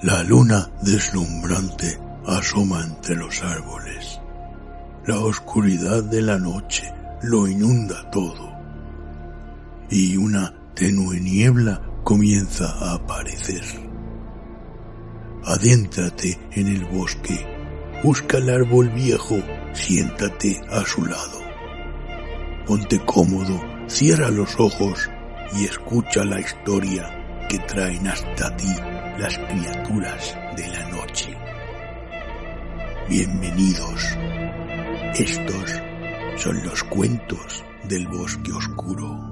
La luna deslumbrante asoma entre los árboles. La oscuridad de la noche lo inunda todo. Y una tenue niebla comienza a aparecer. Adéntrate en el bosque. Busca el árbol viejo. Siéntate a su lado. Ponte cómodo, cierra los ojos y escucha la historia que traen hasta ti las criaturas de la noche. Bienvenidos. Estos son los cuentos del bosque oscuro.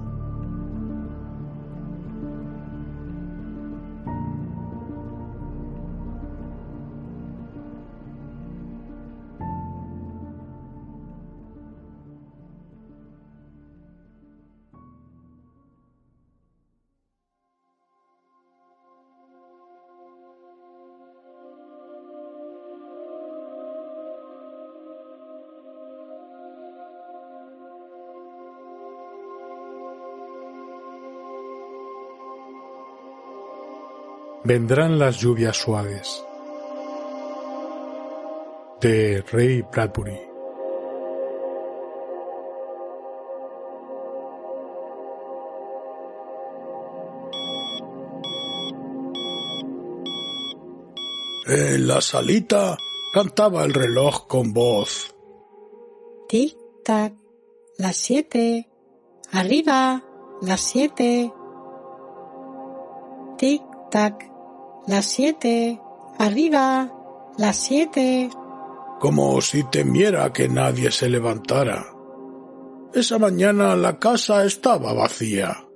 Vendrán las lluvias suaves, de Ray Bradbury. En la salita cantaba el reloj con voz. Tic-tac, las 7. Arriba, las 7. Tic-tac, las 7. Arriba, las 7. Como si temiera que nadie se levantara. Esa mañana la casa estaba vacía.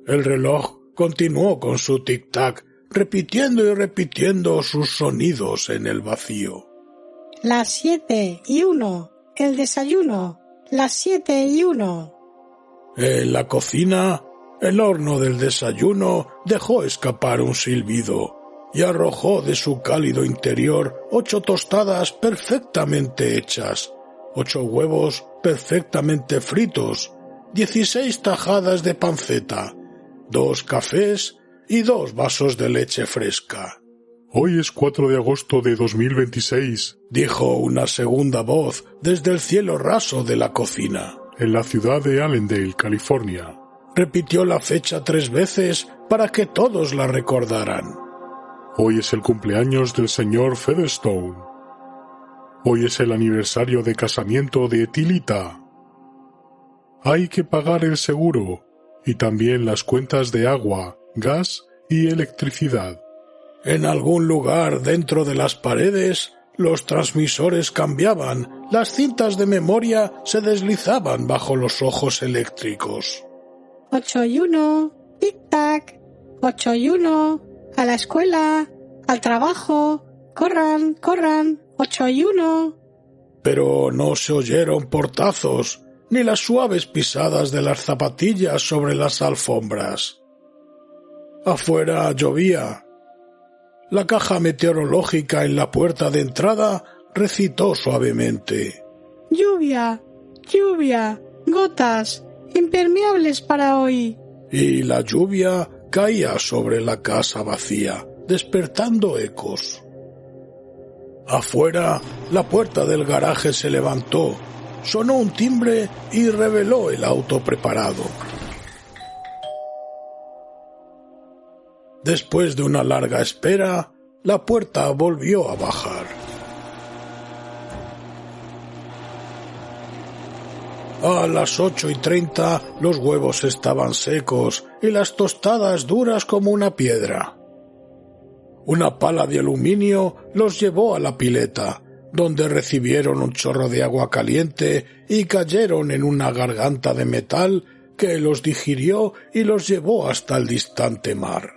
El reloj continuó con su tic-tac, repitiendo y repitiendo sus sonidos en el vacío. Las 7:01, el desayuno. Las 7:01. En la cocina, el horno del desayuno dejó escapar un silbido y arrojó de su cálido interior 8 tostadas perfectamente hechas, 8 huevos perfectamente fritos, 16 tajadas de panceta, 2 cafés y 2 vasos de leche fresca. Hoy es 4 de agosto de 2026, dijo una segunda voz desde el cielo raso de la cocina. En la ciudad de Allendale, California. Repitió la fecha 3 veces para que todos la recordaran. Hoy es el cumpleaños del señor Featherstone. Hoy es el aniversario de casamiento de Tilita. Hay que pagar el seguro y también las cuentas de agua, gas y electricidad. En algún lugar dentro de las paredes, los transmisores cambiaban, las cintas de memoria se deslizaban bajo los ojos eléctricos. 8:01, tic-tac, 8:01, a la escuela, al trabajo, corran, corran, 8:01. Pero no se oyeron portazos, ni las suaves pisadas de las zapatillas sobre las alfombras. Afuera llovía. La caja meteorológica en la puerta de entrada recitó suavemente. Lluvia, lluvia, gotas, impermeables para hoy. Y la lluvia caía sobre la casa vacía, despertando ecos. Afuera, la puerta del garaje se levantó, sonó un timbre y reveló el auto preparado. Después de una larga espera, la puerta volvió a bajar. A las 8:30 los huevos estaban secos y las tostadas duras como una piedra. Una pala de aluminio los llevó a la pileta, donde recibieron un chorro de agua caliente y cayeron en una garganta de metal que los digirió y los llevó hasta el distante mar.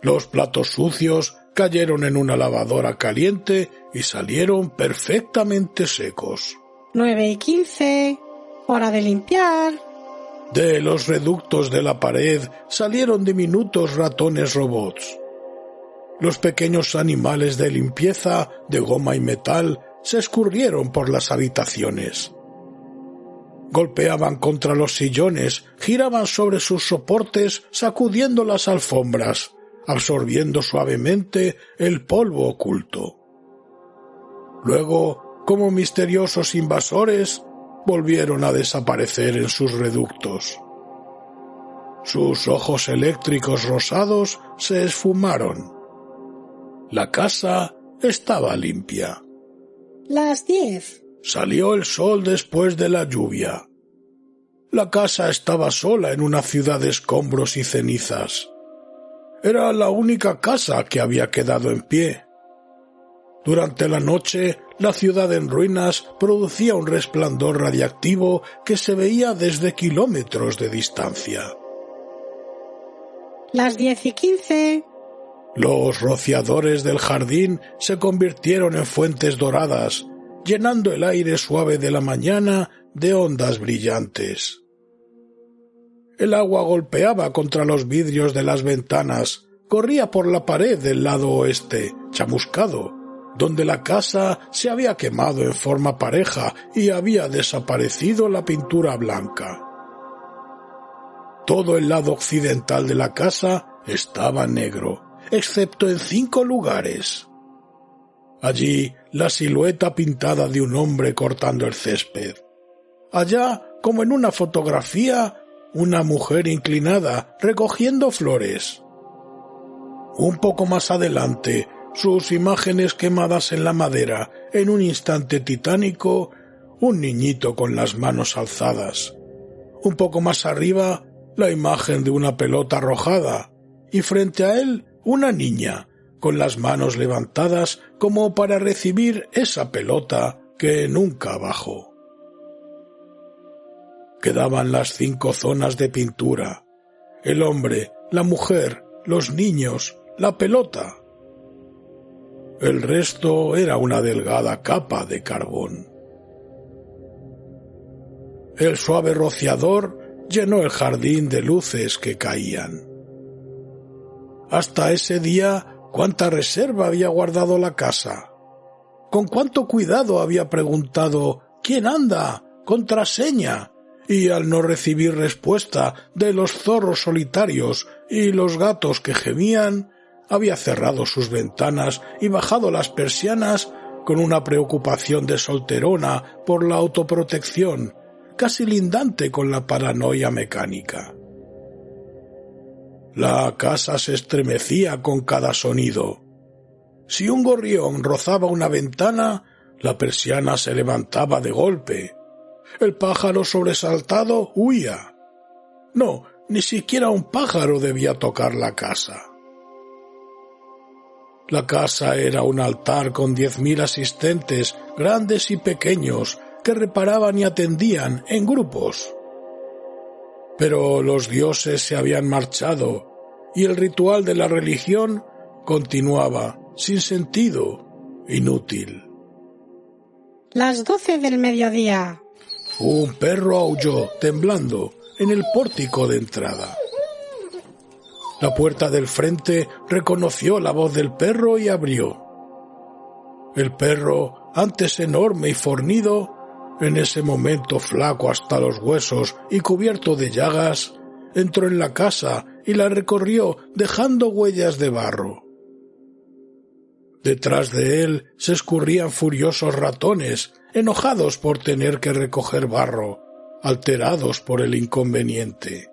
Los platos sucios cayeron en una lavadora caliente y salieron perfectamente secos. 9:15, hora de limpiar. De los reductos de la pared salieron diminutos ratones robots. Los pequeños animales de limpieza de goma y metal se escurrieron por las habitaciones. Golpeaban contra los sillones, giraban sobre sus soportes sacudiendo las alfombras, absorbiendo suavemente el polvo oculto. Luego, como misteriosos invasores, volvieron a desaparecer en sus reductos. Sus ojos eléctricos rosados se esfumaron. La casa estaba limpia. Las 10. Salió el sol después de la lluvia. La casa estaba sola en una ciudad de escombros y cenizas. Era la única casa que había quedado en pie. Durante la noche, la ciudad en ruinas producía un resplandor radiactivo que se veía desde kilómetros de distancia. Las 10:15. Los rociadores del jardín se convirtieron en fuentes doradas, llenando el aire suave de la mañana de ondas brillantes. El agua golpeaba contra los vidrios de las ventanas, corría por la pared del lado oeste, chamuscado, donde la casa se había quemado en forma pareja y había desaparecido la pintura blanca. Todo el lado occidental de la casa estaba negro, excepto en 5 lugares. Allí, la silueta pintada de un hombre cortando el césped. Allá, como en una fotografía, una mujer inclinada recogiendo flores. Un poco más adelante, sus imágenes quemadas en la madera, en un instante titánico, un niñito con las manos alzadas. Un poco más arriba, la imagen de una pelota arrojada, y frente a él, una niña, con las manos levantadas como para recibir esa pelota que nunca bajó. Quedaban las 5 zonas de pintura: el hombre, la mujer, los niños, la pelota. El resto era una delgada capa de carbón. El suave rociador llenó el jardín de luces que caían. Hasta ese día, cuánta reserva había guardado la casa. Con cuánto cuidado había preguntado «¿Quién anda?», «contraseña», y al no recibir respuesta de los zorros solitarios y los gatos que gemían, había cerrado sus ventanas y bajado las persianas con una preocupación de solterona por la autoprotección, casi lindante con la paranoia mecánica. La casa se estremecía con cada sonido. Si un gorrión rozaba una ventana, la persiana se levantaba de golpe. El pájaro sobresaltado huía. No, ni siquiera un pájaro debía tocar la casa. La casa era un altar con 10.000 asistentes, grandes y pequeños, que reparaban y atendían en grupos. Pero los dioses se habían marchado y el ritual de la religión continuaba, sin sentido, inútil. Las 12 del mediodía. Un perro aulló, temblando, en el pórtico de entrada. La puerta del frente reconoció la voz del perro y abrió. El perro, antes enorme y fornido, en ese momento flaco hasta los huesos y cubierto de llagas, entró en la casa y la recorrió dejando huellas de barro. Detrás de él se escurrían furiosos ratones, enojados por tener que recoger barro, alterados por el inconveniente.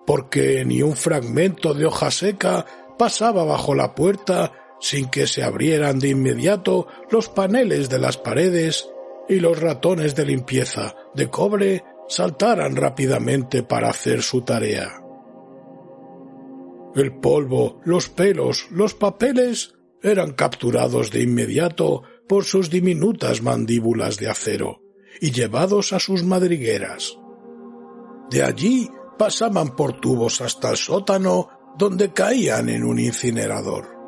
Porque ni un fragmento de hoja seca pasaba bajo la puerta sin que se abrieran de inmediato los paneles de las paredes y los ratones de limpieza de cobre saltaran rápidamente para hacer su tarea. El polvo, los pelos, los papeles eran capturados de inmediato por sus diminutas mandíbulas de acero y llevados a sus madrigueras. De allí pasaban por tubos hasta el sótano, donde caían en un incinerador.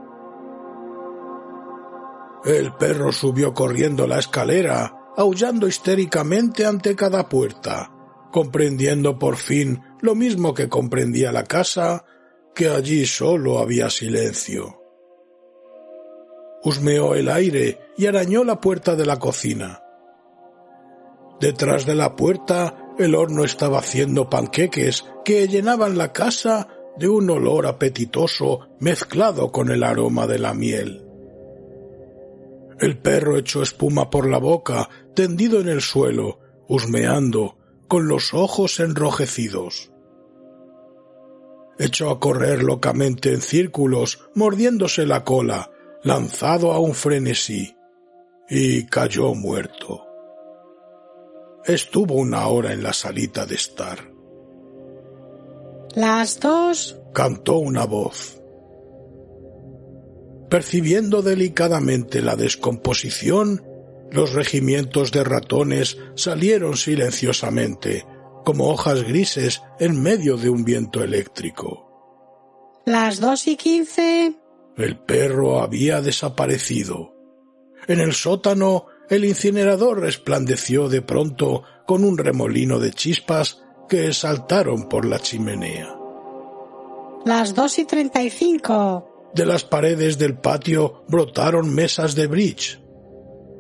El perro subió corriendo la escalera, aullando histéricamente ante cada puerta, comprendiendo por fin lo mismo que comprendía la casa, que allí solo había silencio. Husmeó el aire y arañó la puerta de la cocina. Detrás de la puerta, el horno estaba haciendo panqueques que llenaban la casa de un olor apetitoso mezclado con el aroma de la miel. El perro echó espuma por la boca, tendido en el suelo, husmeando, con los ojos enrojecidos. Echó a correr locamente en círculos, mordiéndose la cola, lanzado a un frenesí, y cayó muerto. Estuvo 1 hora en la salita de estar. Las 2, Cantó una voz. Percibiendo delicadamente la descomposición, los regimientos de ratones salieron silenciosamente, como hojas grises en medio de un viento eléctrico. las 2:15, El perro había desaparecido. En el sótano, el incinerador resplandeció de pronto con un remolino de chispas que saltaron por la chimenea. las 2:35, De las paredes del patio brotaron mesas de bridge.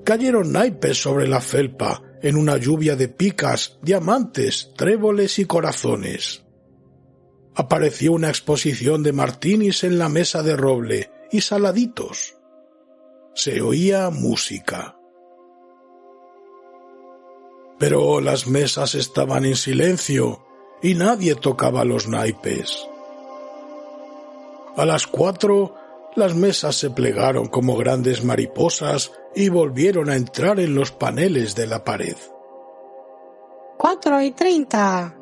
Cayeron naipes sobre la felpa en una lluvia de picas, diamantes, tréboles y corazones. Apareció una exposición de martinis en la mesa de roble y saladitos. Se oía música. Pero las mesas estaban en silencio y nadie tocaba los naipes. A las 4, las mesas se plegaron como grandes mariposas y volvieron a entrar en los paneles de la pared. 4:30,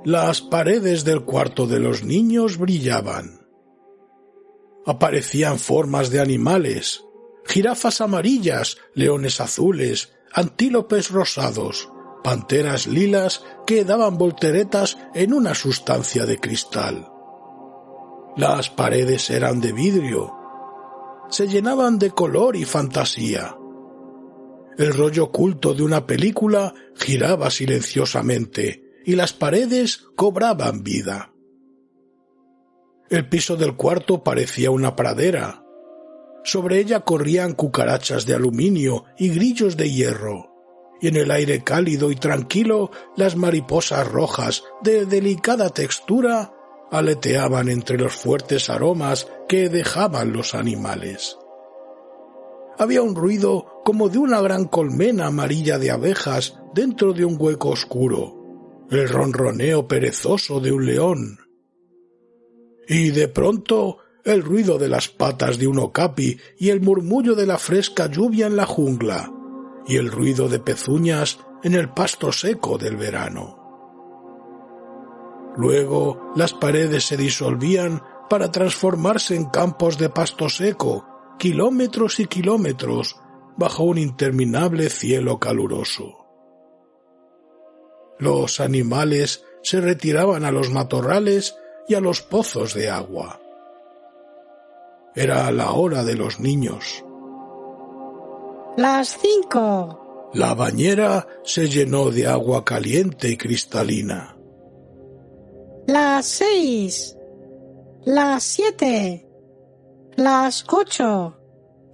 Las paredes del cuarto de los niños brillaban. Aparecían formas de animales, jirafas amarillas, leones azules, antílopes rosados, panteras lilas que daban volteretas en una sustancia de cristal. Las paredes eran de vidrio. Se llenaban de color y fantasía. El rollo oculto de una película giraba silenciosamente y las paredes cobraban vida. El piso del cuarto parecía una pradera. Sobre ella corrían cucarachas de aluminio y grillos de hierro, y en el aire cálido y tranquilo las mariposas rojas de delicada textura aleteaban entre los fuertes aromas que dejaban los animales. Había un ruido como de una gran colmena amarilla de abejas dentro de un hueco oscuro, el ronroneo perezoso de un león. Y de pronto el ruido de las patas de un okapi y el murmullo de la fresca lluvia en la jungla, y el ruido de pezuñas en el pasto seco del verano. Luego las paredes se disolvían para transformarse en campos de pasto seco, kilómetros y kilómetros, bajo un interminable cielo caluroso. Los animales se retiraban a los matorrales y a los pozos de agua. Era la hora de los niños. las 5, La bañera se llenó de agua caliente y cristalina. las 6, las 7, las 8,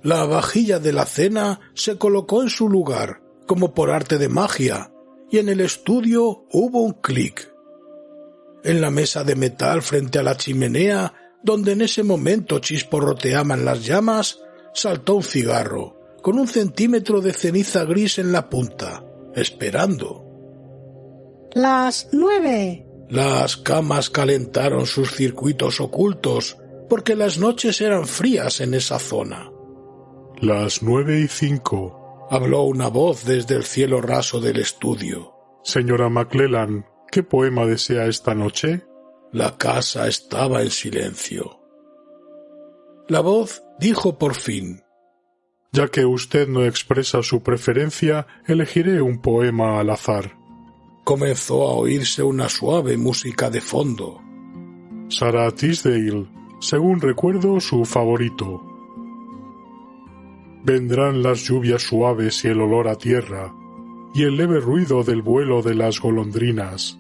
La vajilla de la cena se colocó en su lugar, como por arte de magia, y en el estudio hubo un clic. En la mesa de metal frente a la chimenea, donde en ese momento chisporroteaban las llamas, saltó un cigarro, con 1 centímetro de ceniza gris en la punta, esperando. las 9, Las camas calentaron sus circuitos ocultos, porque las noches eran frías en esa zona. Las 9:05. Habló una voz desde el cielo raso del estudio. Señora Maclellan, ¿qué poema desea esta noche? La casa estaba en silencio. La voz dijo por fin: Ya que usted no expresa su preferencia, elegiré un poema al azar. Comenzó a oírse una suave música de fondo. Sarah Tisdale, según recuerdo, su favorito. Vendrán las lluvias suaves y el olor a tierra, y el leve ruido del vuelo de las golondrinas,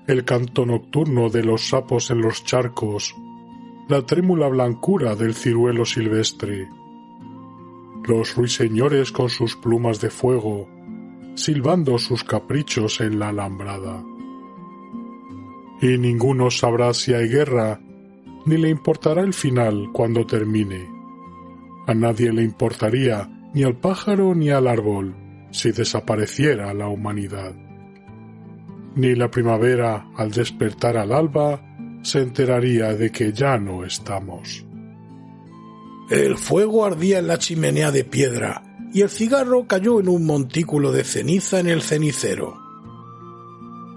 el canto nocturno de los sapos en los charcos, la trémula blancura del ciruelo silvestre, los ruiseñores con sus plumas de fuego, silbando sus caprichos en la alambrada. y ninguno sabrá si hay guerra, ni le importará el final cuando termine. A nadie le importaría, ni al pájaro ni al árbol, si desapareciera la humanidad. Ni la primavera, al despertar al alba, se enteraría de que ya no estamos. El fuego ardía en la chimenea de piedra, y el cigarro cayó en un montículo de ceniza en el cenicero.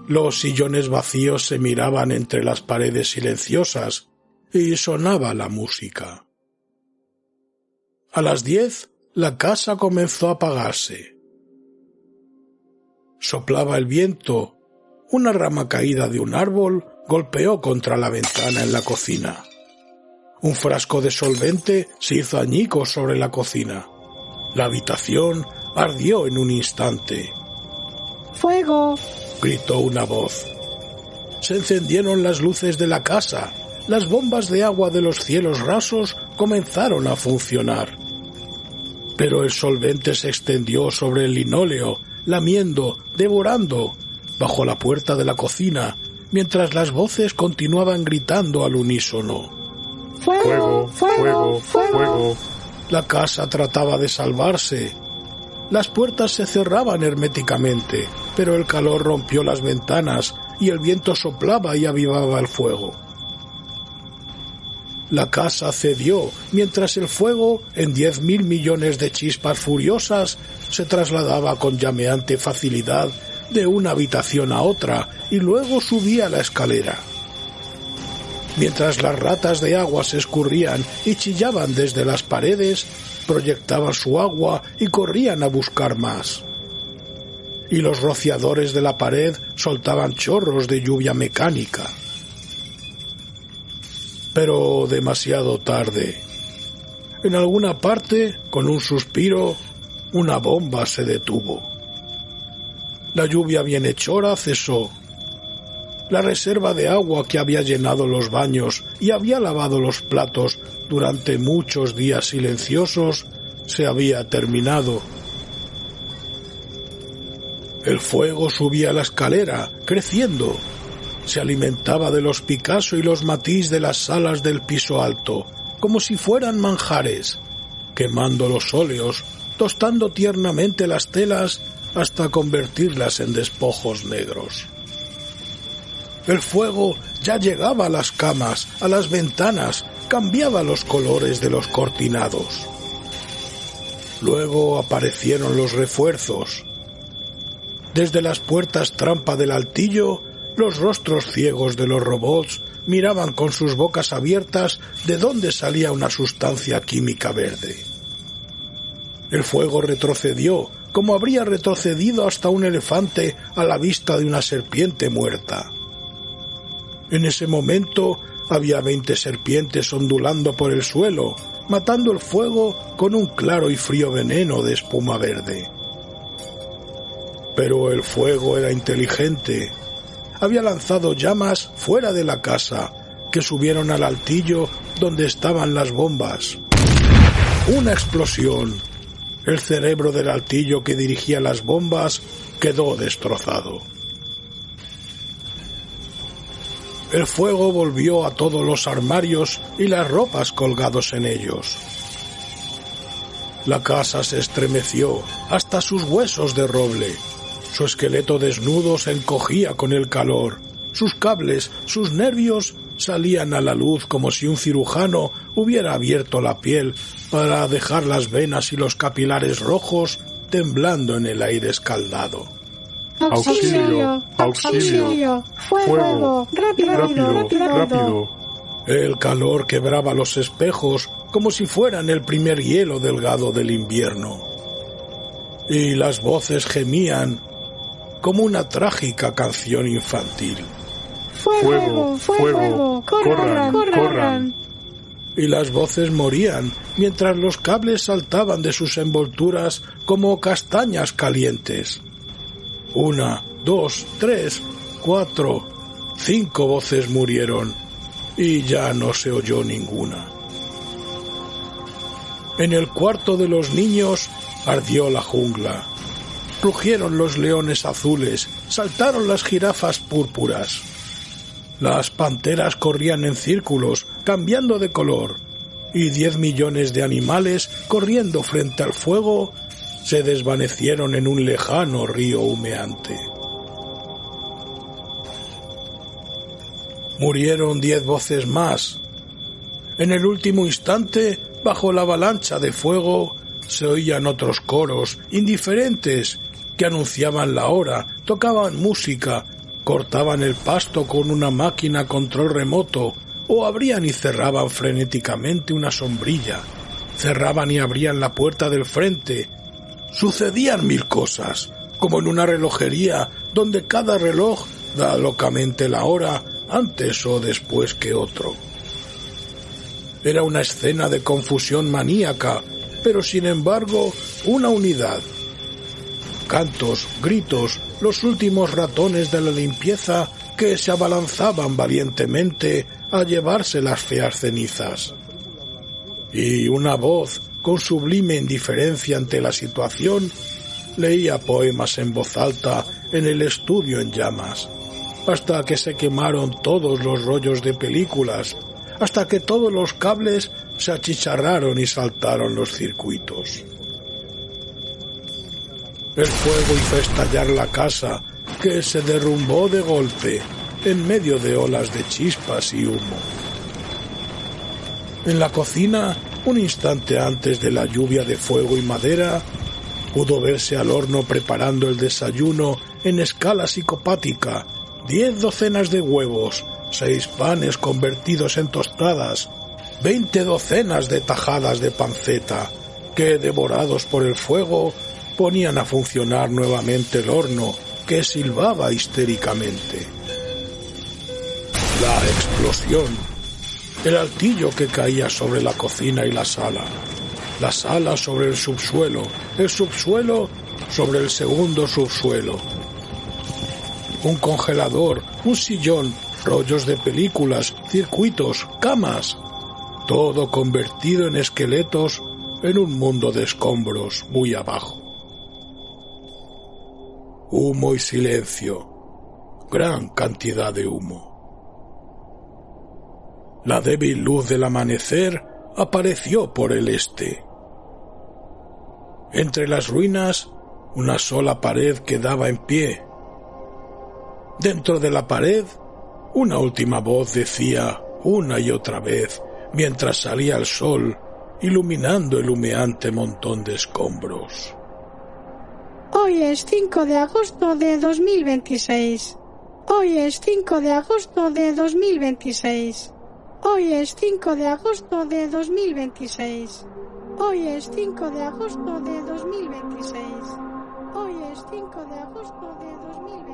Los sillones vacíos se miraban entre las paredes silenciosas, y sonaba la música. A las 10, la casa comenzó a apagarse. Soplaba el viento. Una rama caída de un árbol golpeó contra la ventana en la cocina. Un frasco de solvente se hizo añicos sobre la cocina. La habitación ardió en un instante. ¡Fuego! Gritó una voz. Se encendieron las luces de la casa. Las bombas de agua de los cielos rasos comenzaron a funcionar. Pero el solvente se extendió sobre el linóleo, lamiendo, devorando, bajo la puerta de la cocina, mientras las voces continuaban gritando al unísono. ¡Fuego! ¡Fuego! ¡Fuego! La casa trataba de salvarse. Las puertas se cerraban herméticamente, pero el calor rompió las ventanas y el viento soplaba y avivaba el fuego. La casa cedió, mientras el fuego, en 10.000 millones de chispas furiosas, se trasladaba con llameante facilidad de una habitación a otra y luego subía la escalera. Mientras las ratas de agua se escurrían y chillaban desde las paredes, proyectaban su agua y corrían a buscar más. Y los rociadores de la pared soltaban chorros de lluvia mecánica. Pero demasiado tarde. En alguna parte, con un suspiro, una bomba se detuvo. La lluvia bienhechora cesó. La reserva de agua que había llenado los baños y había lavado los platos durante muchos días silenciosos se había terminado. El fuego subía la escalera, creciendo. Se alimentaba de los Picasso y los Matisse de las salas del piso alto, como si fueran manjares, quemando los óleos, tostando tiernamente las telas hasta convertirlas en despojos negros. El fuego ya llegaba a las camas, a las ventanas, cambiaba los colores de los cortinados. Luego aparecieron los refuerzos. Desde las puertas trampa del altillo, los rostros ciegos de los robots miraban con sus bocas abiertas de dónde salía una sustancia química verde. El fuego retrocedió, como habría retrocedido hasta un elefante a la vista de una serpiente muerta. En ese momento había 20 serpientes ondulando por el suelo, matando el fuego con un claro y frío veneno de espuma verde. Pero el fuego era inteligente. Había lanzado llamas fuera de la casa, que subieron al altillo donde estaban las bombas. Una explosión. El cerebro del altillo que dirigía las bombas quedó destrozado. El fuego volvió a todos los armarios y las ropas colgados en ellos. La casa se estremeció hasta sus huesos de roble. Su esqueleto desnudo se encogía con el calor. Sus cables, sus nervios salían a la luz como si un cirujano hubiera abierto la piel para dejar las venas y los capilares rojos temblando en el aire escaldado. ¡Auxilio! ¡Auxilio! ¡Fuego! ¡Rápido! El calor quebraba los espejos como si fueran el primer hielo delgado del invierno. Y las voces gemían como una trágica canción infantil. ¡Fuego! ¡Corran! Y las voces morían mientras los cables saltaban de sus envolturas como castañas calientes. 1, 2, 3, 4, 5 voces murieron y ya no se oyó ninguna. En el cuarto de los niños ardió la jungla. Rugieron los leones azules, saltaron las jirafas púrpuras. Las panteras corrían en círculos, cambiando de color, y 10 millones de animales, corriendo frente al fuego, se desvanecieron en un lejano río humeante. Murieron 10 voces más. En el último instante, bajo la avalancha de fuego, se oían otros coros indiferentes que anunciaban la hora, tocaban música, cortaban el pasto con una máquina a control remoto, o abrían y cerraban frenéticamente una sombrilla, cerraban y abrían la puerta del frente. Sucedían 1000 cosas, como en una relojería donde cada reloj da locamente la hora antes o después que otro. Era una escena de confusión maníaca, pero sin embargo una unidad. Cantos, gritos, los últimos ratones de la limpieza que se abalanzaban valientemente a llevarse las feas cenizas. Y una voz, con sublime indiferencia ante la situación, leía poemas en voz alta en el estudio en llamas, hasta que se quemaron todos los rollos de películas, hasta que todos los cables se achicharraron y saltaron los circuitos. El fuego hizo estallar la casa, que se derrumbó de golpe, en medio de olas de chispas y humo. En la cocina, un instante antes de la lluvia de fuego y madera, pudo verse al horno preparando el desayuno en escala psicopática, 10 docenas de huevos, 6 panes convertidos en tostadas, 20 docenas de tajadas de panceta, que, devorados por el fuego, ponían a funcionar nuevamente el horno, que silbaba histéricamente. La explosión, el altillo que caía sobre la cocina y la sala sobre el subsuelo sobre el segundo subsuelo. Un congelador, un sillón, rollos de películas, circuitos, camas, todo convertido en esqueletos en un mundo de escombros muy abajo. Humo y silencio, gran cantidad de humo. La débil luz del amanecer apareció por el este. Entre las ruinas, una sola pared quedaba en pie. Dentro de la pared, una última voz decía una y otra vez, mientras salía el sol, iluminando el humeante montón de escombros. Hoy es 5 de agosto de 2026. Hoy es 5 de agosto de 2026. Hoy es 5 de agosto de 2026. Hoy es 5 de agosto de 2026. Hoy es 5 de agosto de 2026.